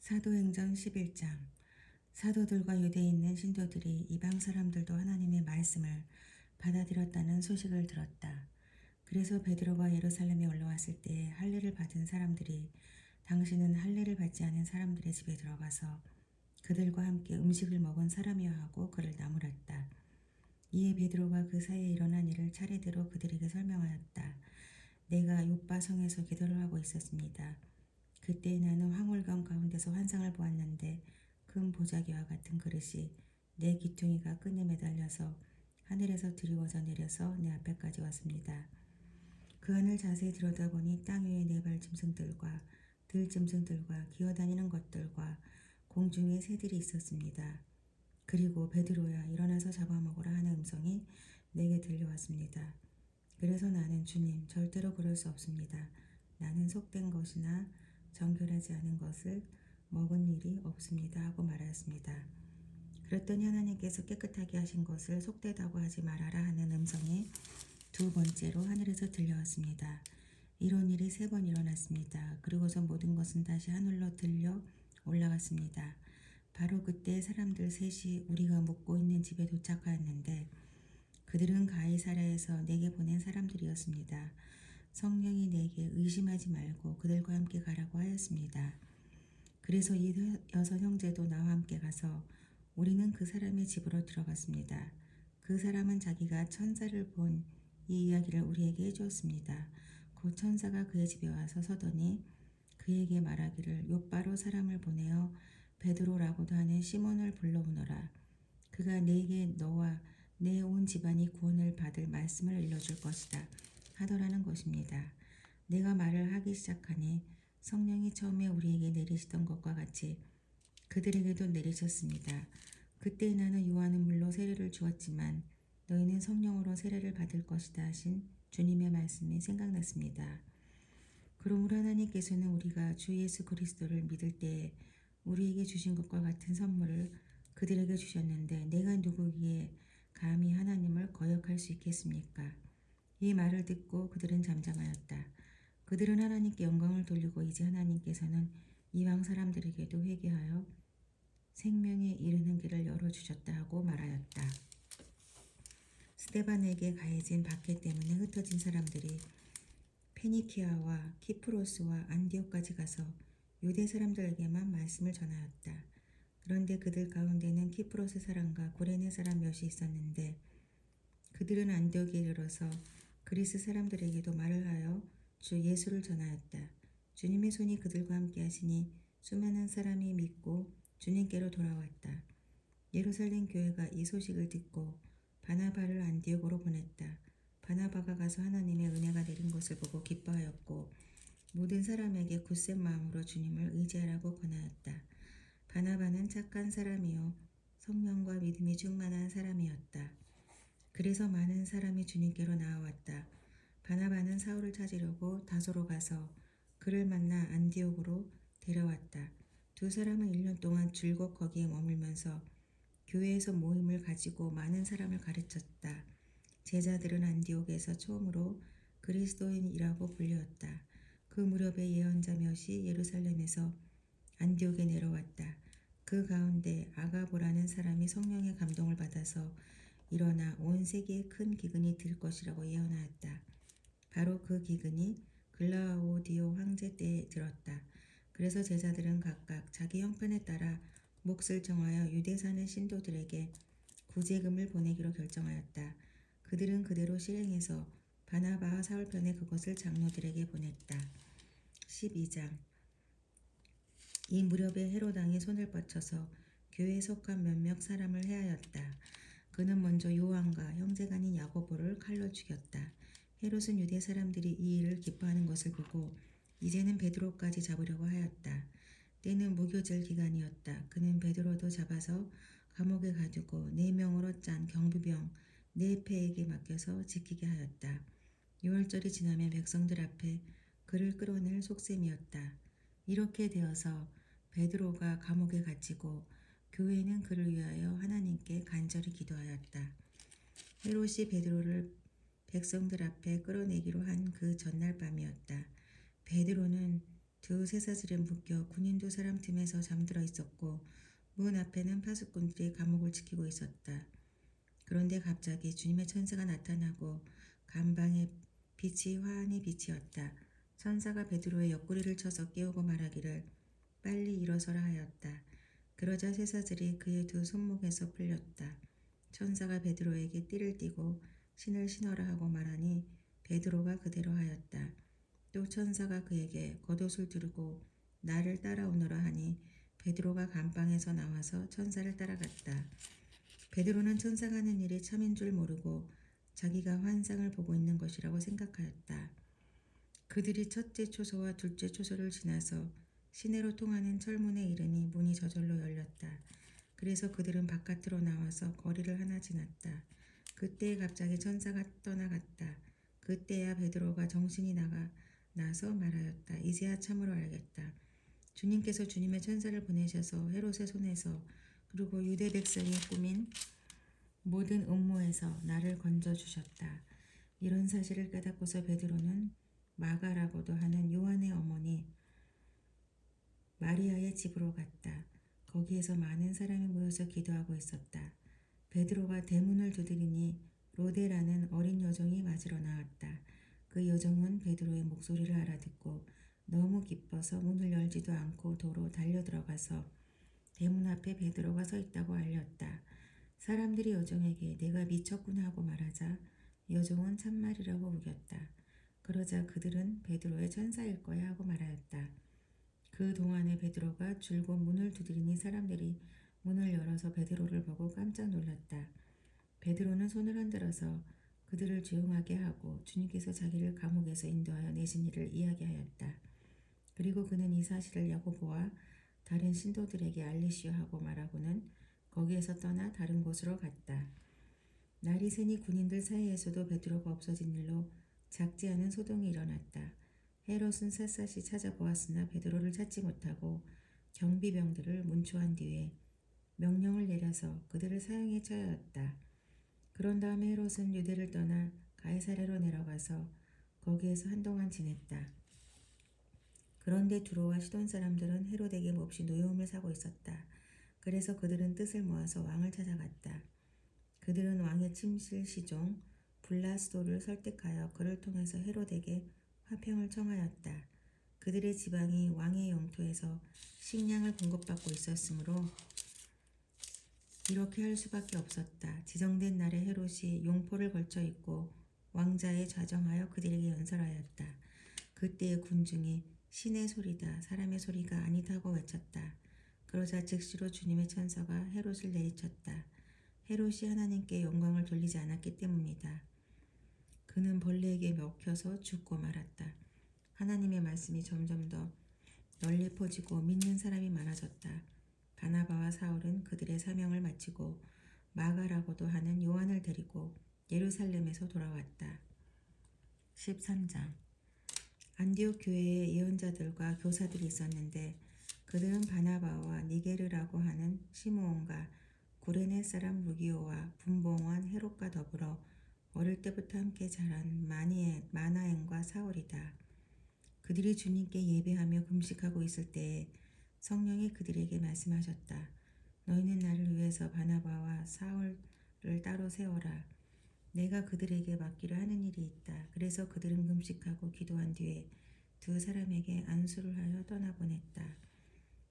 사도행전 11장. 사도들과 유대에 있는 신도들이 이방 사람들도 하나님의 말씀을 받아들였다는 소식을 들었다. 그래서 베드로가 예루살렘에 올라왔을 때 할례를 받은 사람들이 당신은 할례를 받지 않은 사람들의 집에 들어가서 그들과 함께 음식을 먹은 사람이여 하고 그를 나무랐다. 이에 베드로가 그 사이에 일어난 일을 차례대로 그들에게 설명하였다. 내가 요빠 성에서 기도를 하고 있었습니다. 그때 나는 황홀강 가운데서 환상을 보았는데 큰 보자기와 같은 그릇이 내 귀퉁이가 끈에 매달려서 하늘에서 드리워져 내려서 내 앞에까지 왔습니다. 그 안을 자세히 들여다보니 땅 위에 네 발 짐승들과 들 짐승들과 기어다니는 것들과 공중에 새들이 있었습니다. 그리고 베드로야 일어나서 잡아먹으라 하는 음성이 내게 들려왔습니다. 그래서 나는 주님 절대로 그럴 수 없습니다. 나는 속된 것이나 정결하지 않은 것을 먹은 일이 없습니다 하고 말하였습니다. 그랬더니 하나님께서 깨끗하게 하신 것을 속되다고 하지 말아라 하는 음성이 두 번째로 하늘에서 들려왔습니다. 이런 일이 3번 일어났습니다. 그리고서 모든 것은 다시 하늘로 들려 올라갔습니다. 바로 그때 사람들 셋이 우리가 묵고 있는 집에 도착하였는데 그들은 가이사랴에서 내게 보낸 사람들이었습니다. 성령이 내게 의심하지 말고 그들과 함께 가라고 하였습니다. 그래서 이 6 형제도 나와 함께 가서 우리는 그 사람의 집으로 들어갔습니다. 그 사람은 자기가 천사를 본 이 이야기를 우리에게 해주었습니다. 곧 천사가 그의 집에 와서 서더니 그에게 말하기를 요빠로 사람을 보내어 베드로라고도 하는 시몬을 불러오너라. 그가 네게 너와 내 온 집안이 구원을 받을 말씀을 일러줄 것이다 하더라는 것입니다. 내가 말을 하기 시작하니 성령이 처음에 우리에게 내리시던 것과 같이 그들에게도 내리셨습니다. 그때 나는 요한은 물로 세례를 주었지만 너희는 성령으로 세례를 받을 것이다 하신 주님의 말씀이 생각났습니다. 그러므로 하나님께서는 우리가 주 예수 그리스도를 믿을 때에 우리에게 주신 것과 같은 선물을 그들에게 주셨는데 내가 누구기에 감히 하나님을 거역할 수 있겠습니까? 이 말을 듣고 그들은 잠잠하였다. 그들은 하나님께 영광을 돌리고 이제 하나님께서는 이방 사람들에게도 회개하여 생명에 이르는 길을 열어주셨다 하고 말하였다. 스데반에게 가해진 박해 때문에 흩어진 사람들이 페니키아와 키프로스와 안디옥까지 가서 유대 사람들에게만 말씀을 전하였다. 그런데 그들 가운데는 키프로스 사람과 구레네 사람 몇이 있었는데 그들은 안디옥에 이르러서 그리스 사람들에게도 말을 하여 주 예수를 전하였다. 주님의 손이 그들과 함께 하시니 수많은 사람이 믿고 주님께로 돌아왔다. 예루살렘 교회가 이 소식을 듣고 바나바를 안디옥으로 보냈다. 바나바가 가서 하나님의 은혜가 내린 것을 보고 기뻐하였고 모든 사람에게 굳센 마음으로 주님을 의지하라고 권하였다. 바나바는 착한 사람이요 성령과 믿음이 충만한 사람이었다. 그래서 많은 사람이 주님께로 나아왔다. 바나바는 사울을 찾으려고 다소로 가서 그를 만나 안디옥으로 데려왔다. 두 사람은 1년 동안 줄곧 거기에 머물면서 교회에서 모임을 가지고 많은 사람을 가르쳤다. 제자들은 안디옥에서 처음으로 그리스도인이라고 불렸다. 그 무렵에 예언자 몇이 예루살렘에서 안디옥에 내려왔다. 그 가운데 아가보라는 사람이 성령의 감동을 받아서 일어나 온 세계에 큰 기근이 들 것이라고 예언하였다. 바로 그 기근이 글라우디오 황제 때에 들었다. 그래서 제자들은 각각 자기 형편에 따라 몫을 정하여 유대 사는 신도들에게 구제금을 보내기로 결정하였다. 그들은 그대로 실행해서 바나바와 사울 편에 그것을 장로들에게 보냈다. 12장. 이 무렵에 헤로당이 손을 뻗쳐서 교회에 속한 몇몇 사람을 해하였다. 그는 먼저 요한과 형제간인 야고보를 칼로 죽였다. 헤롯은 유대 사람들이 이 일을 기뻐하는 것을 보고 이제는 베드로까지 잡으려고 하였다. 때는 무교절 기간이었다. 그는 베드로도 잡아서 감옥에 가두고 4명으로 짠 경비병 4패에게 맡겨서 지키게 하였다. 6월절이 지나면 백성들 앞에 그를 끌어낼 속셈이었다. 이렇게 되어서 베드로가 감옥에 갇히고 교회는 그를 위하여 하나님께 간절히 기도하였다. 헤롯이 베드로를 백성들 앞에 끌어내기로 한 그 전날 밤이었다. 베드로는 두 쇠사슬에 묶여 군인도 사람 틈에서 잠들어 있었고 문 앞에는 파수꾼들이 감옥을 지키고 있었다. 그런데 갑자기 주님의 천사가 나타나고 감방에 빛이 환히 비치었다. 천사가 베드로의 옆구리를 쳐서 깨우고 말하기를 빨리 일어서라 하였다. 그러자 쇠사슬이 그의 두 손목에서 풀렸다. 천사가 베드로에게 띠를 띠고 신을 신어라 하고 말하니 베드로가 그대로 하였다. 또 천사가 그에게 겉옷을 두르고 나를 따라오너라 하니 베드로가 감방에서 나와서 천사를 따라갔다. 베드로는 천사가 하는 일이 참인 줄 모르고 자기가 환상을 보고 있는 것이라고 생각하였다. 그들이 첫째 초소와 둘째 초소를 지나서 시내로 통하는 철문에 이르니 문이 저절로 열렸다. 그래서 그들은 바깥으로 나와서 거리를 하나 지났다. 그때 갑자기 천사가 떠나갔다. 그때야 베드로가 정신이 나서 말하였다. 이제야 참으로 알겠다. 주님께서 주님의 천사를 보내셔서 헤롯의 손에서 그리고 유대 백성이 꾸민 모든 음모에서 나를 건져주셨다. 이런 사실을 깨닫고서 베드로는 마가라고도 하는 요한의 어머니 마리아의 집으로 갔다. 거기에서 많은 사람이 모여서 기도하고 있었다. 베드로가 대문을 두드리니 로데라는 어린 여종이 맞으러 나왔다. 그 여종은 베드로의 목소리를 알아듣고 너무 기뻐서 문을 열지도 않고 도로 달려들어가서 대문 앞에 베드로가 서 있다고 알렸다. 사람들이 여종에게 내가 미쳤구나 하고 말하자 여종은 참말이라고 우겼다. 그러자 그들은 베드로의 천사일 거야 하고 말하였다. 그 동안에 베드로가 줄곧 문을 두드리니 사람들이 문을 열어서 베드로를 보고 깜짝 놀랐다. 베드로는 손을 흔들어서 그들을 조용하게 하고 주님께서 자기를 감옥에서 인도하여 내신 일을 이야기하였다. 그리고 그는 이 사실을 야고보와 다른 신도들에게 알리시오 하고 말하고는 거기에서 떠나 다른 곳으로 갔다. 날이 새니 군인들 사이에서도 베드로가 없어진 일로 작지 않은 소동이 일어났다. 헤롯은 샅샅이 찾아보았으나 베드로를 찾지 못하고 경비병들을 문초한 뒤에 명령을 내려서 그들을 사형에 처하였다. 그런 다음에 헤롯은 유대를 떠나 가이사랴로 내려가서 거기에서 한동안 지냈다. 그런데 두로와 시돈 사람들은 헤롯에게 몹시 노여움을 사고 있었다. 그래서 그들은 뜻을 모아서 왕을 찾아갔다. 그들은 왕의 침실 시종 블라스도를 설득하여 그를 통해서 헤롯에게 화평을 청하였다. 그들의 지방이 왕의 영토에서 식량을 공급받고 있었으므로 이렇게 할 수밖에 없었다. 지정된 날에 헤롯이 용포를 걸쳐 입고 왕자에 좌정하여 그들에게 연설하였다. 그때의 군중이 신의 소리다 사람의 소리가 아니다고 외쳤다. 그러자 즉시로 주님의 천사가 헤롯을 내리쳤다. 헤롯이 하나님께 영광을 돌리지 않았기 때문이다. 그는 벌레에게 먹혀서 죽고 말았다. 하나님의 말씀이 점점 더 널리 퍼지고 믿는 사람이 많아졌다. 바나바와 사울은 그들의 사명을 마치고 마가라고도 하는 요한을 데리고 예루살렘에서 돌아왔다. 13장 안디옥 교회에 예언자들과 교사들이 있었는데 그들은 바나바와 니게르라고 하는 시므온과 구레네 사람 루기오와 분봉한 헤롯과 더불어 어릴 때부터 함께 자란 마나엔과 사울이다. 그들이 주님께 예배하며 금식하고 있을 때에 성령이 그들에게 말씀하셨다. 너희는 나를 위해서 바나바와 사울을 따로 세워라. 내가 그들에게 맡기려 하는 일이 있다. 그래서 그들은 금식하고 기도한 뒤에 두 사람에게 안수를 하여 떠나보냈다.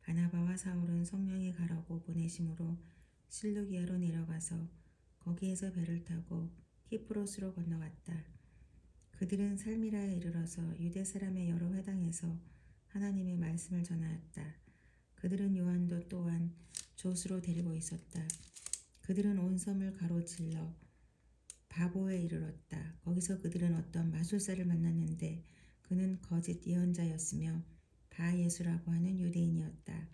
바나바와 사울은 성령이 가라고 보내심으로 실루기아로 내려가서 거기에서 배를 타고 키프로스로 건너갔다. 그들은 살미라에 이르러서 유대 사람의 여러 회당에서 하나님의 말씀을 전하였다. 그들은 요한도 또한 조수로 데리고 있었다. 그들은 온 섬을 가로질러 바보에 이르렀다. 거기서 그들은 어떤 마술사를 만났는데 그는 거짓 예언자였으며 바예수라고 하는 유대인이었다.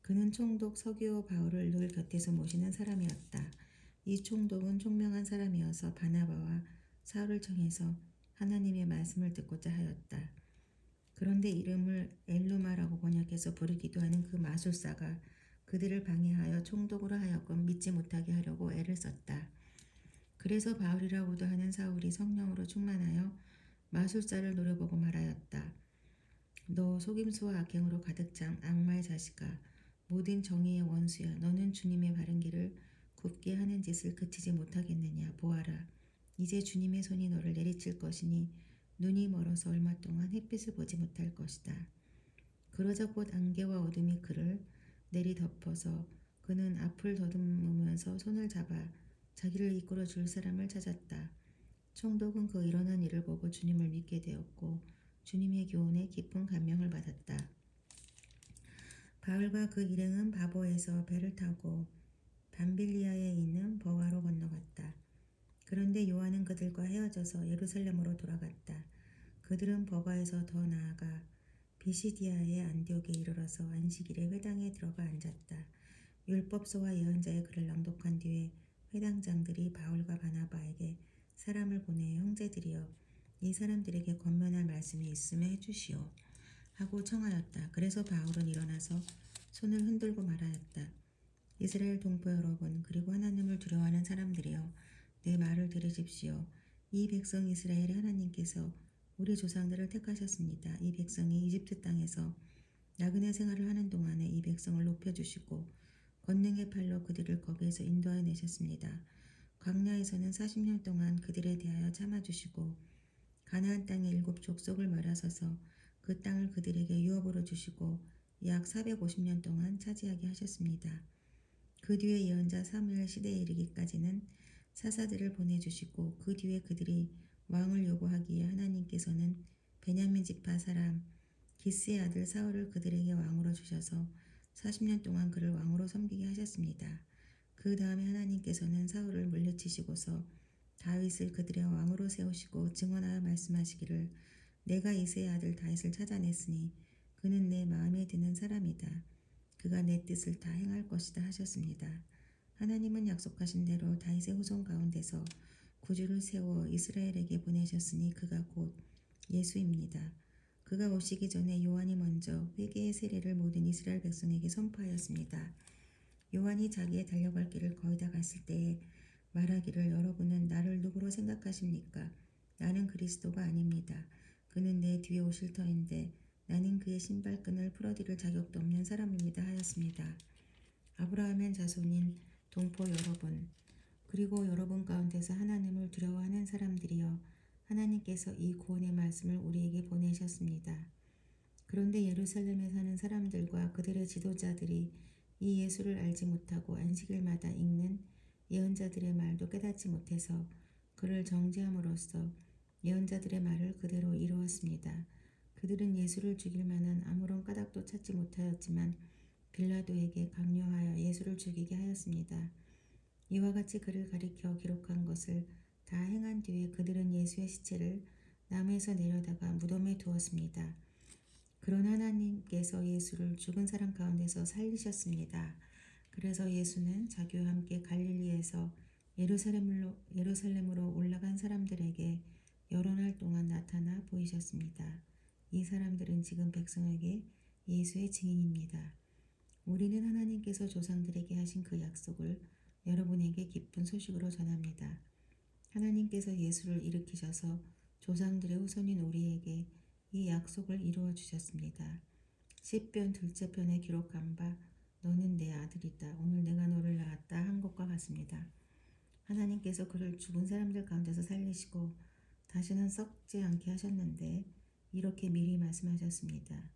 그는 총독 서기오 바울을 늘 곁에서 모시는 사람이었다. 이 총독은 총명한 사람이어서 바나바와 사울을 청해서 하나님의 말씀을 듣고자 하였다. 그런데 이름을 엘루마라고 번역해서 부르기도 하는 그 마술사가 그들을 방해하여 총독으로 하여금 믿지 못하게 하려고 애를 썼다. 그래서 바울이라고도 하는 사울이 성령으로 충만하여 마술사를 노려보고 말하였다. 너 속임수와 악행으로 가득 찬 악마의 자식아, 모든 정의의 원수야. 너는 주님의 바른 길을 굽게 하는 짓을 그치지 못하겠느냐. 보아라, 이제 주님의 손이 너를 내리칠 것이니 눈이 멀어서 얼마 동안 햇빛을 보지 못할 것이다. 그러자 곧 안개와 어둠이 그를 내리덮어서 그는 앞을 더듬으면서 손을 잡아 자기를 이끌어 줄 사람을 찾았다. 총독은 그 일어난 일을 보고 주님을 믿게 되었고 주님의 교훈에 깊은 감명을 받았다. 바울과 그 일행은 바보에서 배를 타고 밤빌리아에 있는 버가로 건너갔다. 그런데 요한은 그들과 헤어져서 예루살렘으로 돌아갔다. 그들은 버가에서 더 나아가 비시디아의 안디옥에 이르러서 안식일에 회당에 들어가 앉았다. 율법서와 예언자의 글을 낭독한 뒤에 회당장들이 바울과 바나바에게 사람을 보내 형제들이여 이 사람들에게 권면할 말씀이 있으면 해주시오 하고 청하였다. 그래서 바울은 일어나서 손을 흔들고 말하였다. 이스라엘 동포 여러분, 그리고 하나님을 두려워하는 사람들이여, 내 말을 들으십시오. 이 백성 이스라엘의 하나님께서 우리 조상들을 택하셨습니다. 이 백성이 이집트 땅에서 나그네 생활을 하는 동안에 이 백성을 높여주시고 권능의 팔로 그들을 거기에서 인도해내셨습니다. 광야에서는 40년 동안 그들에 대하여 참아주시고 가나안 땅의 7 족속을 멸하셔서 그 땅을 그들에게 유업으로 주시고 약 450년 동안 차지하게 하셨습니다. 그 뒤에 예언자 사무엘 시대에 이르기까지는 사사들을 보내주시고 그 뒤에 그들이 왕을 요구하기에 하나님께서는 베냐민 지파 사람 기스의 아들 사울을 그들에게 왕으로 주셔서 40년 동안 그를 왕으로 섬기게 하셨습니다. 그 다음에 하나님께서는 사울을 물리치시고서 다윗을 그들의 왕으로 세우시고 증언하여 말씀하시기를 내가 이새의 아들 다윗을 찾아냈으니 그는 내 마음에 드는 사람이다. 그가 내 뜻을 다 행할 것이다 하셨습니다. 하나님은 약속하신 대로 다윗의 후손 가운데서 구주를 세워 이스라엘에게 보내셨으니 그가 곧 예수입니다. 그가 오시기 전에 요한이 먼저 회개의 세례를 모든 이스라엘 백성에게 선포하였습니다. 요한이 자기의 달려갈 길을 거의 다 갔을 때에 말하기를 여러분은 나를 누구로 생각하십니까? 나는 그리스도가 아닙니다. 그는 내 뒤에 오실 터인데 나는 그의 신발끈을 풀어드릴 자격도 없는 사람입니다 하였습니다. 아브라함의 자손인 동포 여러분, 그리고 여러분 가운데서 하나님을 두려워하는 사람들이여, 하나님께서 이 구원의 말씀을 우리에게 보내셨습니다. 그런데 예루살렘에 사는 사람들과 그들의 지도자들이 이 예수를 알지 못하고 안식일마다 읽는 예언자들의 말도 깨닫지 못해서 그를 정죄함으로써 예언자들의 말을 그대로 이루었습니다. 그들은 예수를 죽일 만한 아무런 까닭도 찾지 못하였지만 빌라도에게 강요하여 예수를 죽이게 하였습니다. 이와 같이 그를 가리켜 기록한 것을 다 행한 뒤에 그들은 예수의 시체를 나무에서 내려다가 무덤에 두었습니다. 그러나 하나님께서 예수를 죽은 사람 가운데서 살리셨습니다. 그래서 예수는 자기와 함께 갈릴리에서 예루살렘으로 올라간 사람들에게 여러 날 동안 나타나 보이셨습니다. 이 사람들은 지금 백성에게 예수의 증인입니다. 우리는 하나님께서 조상들에게 하신 그 약속을 여러분에게 기쁜 소식으로 전합니다. 하나님께서 예수를 일으키셔서 조상들의 후손인 우리에게 이 약속을 이루어 주셨습니다. 시편 둘째 편에 기록한 바 너는 내 아들이다. 오늘 내가 너를 낳았다 한 것과 같습니다. 하나님께서 그를 죽은 사람들 가운데서 살리시고 다시는 썩지 않게 하셨는데 이렇게 미리 말씀하셨습니다.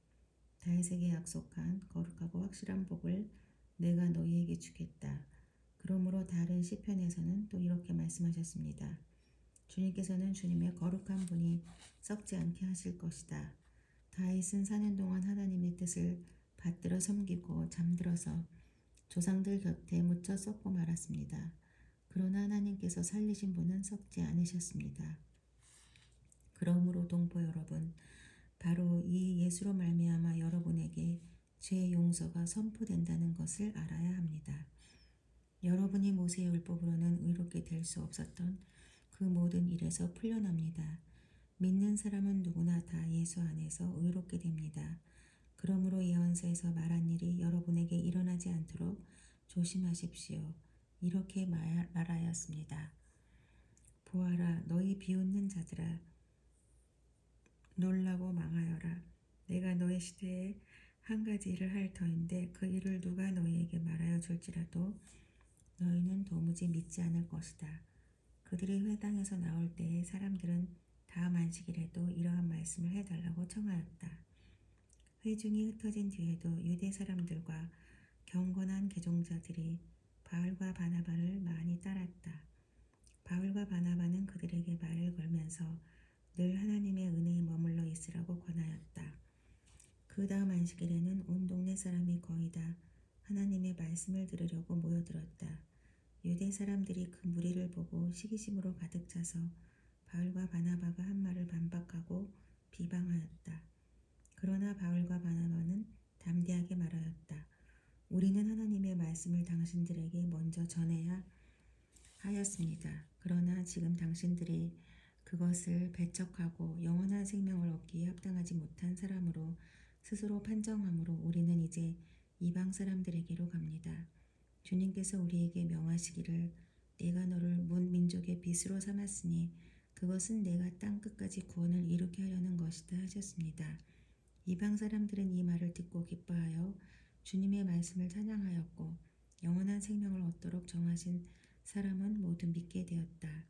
다윗에게 약속한 거룩하고 확실한 복을 내가 너희에게 주겠다. 그러므로 다른 시편에서는 또 이렇게 말씀하셨습니다. 주님께서는 주님의 거룩한 분이 썩지 않게 하실 것이다. 다윗은 사는 동안 하나님의 뜻을 받들어 섬기고 잠들어서 조상들 곁에 묻혀 썩고 말았습니다. 그러나 하나님께서 살리신 분은 썩지 않으셨습니다. 그러므로 동포 여러분, 바로 이 예수로 말미암아 여러분에게 죄의 용서가 선포된다는 것을 알아야 합니다. 여러분이 모세의 율법으로는 의롭게 될 수 없었던 그 모든 일에서 풀려납니다. 믿는 사람은 누구나 다 예수 안에서 의롭게 됩니다. 그러므로 예언서에서 말한 일이 여러분에게 일어나지 않도록 조심하십시오. 이렇게 말하였습니다. 보아라, 너희 비웃는 자들아, 놀라고 망하여라. 내가 너희 시대에 한 가지 일을 할 터인데 그 일을 누가 너희에게 말하여 줄지라도 너희는 도무지 믿지 않을 것이다. 그들이 회당에서 나올 때에 사람들은 다음 안식일에도 이러한 말씀을 해달라고 청하였다. 회중이 흩어진 뒤에도 유대 사람들과 경건한 개종자들이 바울과 바나바를 많이 따랐다. 바울과 바나바는 그들에게 말을 걸면서 늘 하나님의 은혜에 머물러 있으라고 권하였다. 그 다음 안식일에는 온 동네 사람이 거의 다 하나님의 말씀을 들으려고 모여들었다. 유대 사람들이 그 무리를 보고 시기심으로 가득 차서 바울과 바나바가 한 말을 반박하고 비방하였다. 그러나 바울과 바나바는 담대하게 말하였다. 우리는 하나님의 말씀을 당신들에게 먼저 전해야 하였습니다. 그러나 지금 당신들이 그것을 배척하고 영원한 생명을 얻기에 합당하지 못한 사람으로 스스로 판정함으로 우리는 이제 이방 사람들에게로 갑니다. 주님께서 우리에게 명하시기를 내가 너를 문 민족의 빛으로 삼았으니 그것은 내가 땅 끝까지 구원을 이루게 하려는 것이다 하셨습니다. 이방 사람들은 이 말을 듣고 기뻐하여 주님의 말씀을 찬양하였고 영원한 생명을 얻도록 정하신 사람은 모두 믿게 되었다.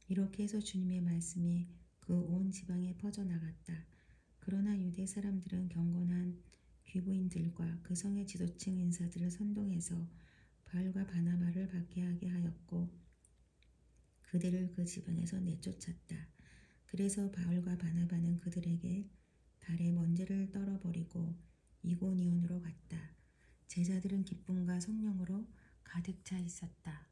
이렇게 해서 주님의 말씀이 그 온 지방에 퍼져나갔다. 그러나 유대 사람들은 경건한 귀부인들과 그 성의 지도층 인사들을 선동해서 바울과 바나바를 박해하게 하였고 그들을 그 지방에서 내쫓았다. 그래서 바울과 바나바는 그들에게 발에 먼지를 떨어버리고 이고니온으로 갔다. 제자들은 기쁨과 성령으로 가득 차 있었다.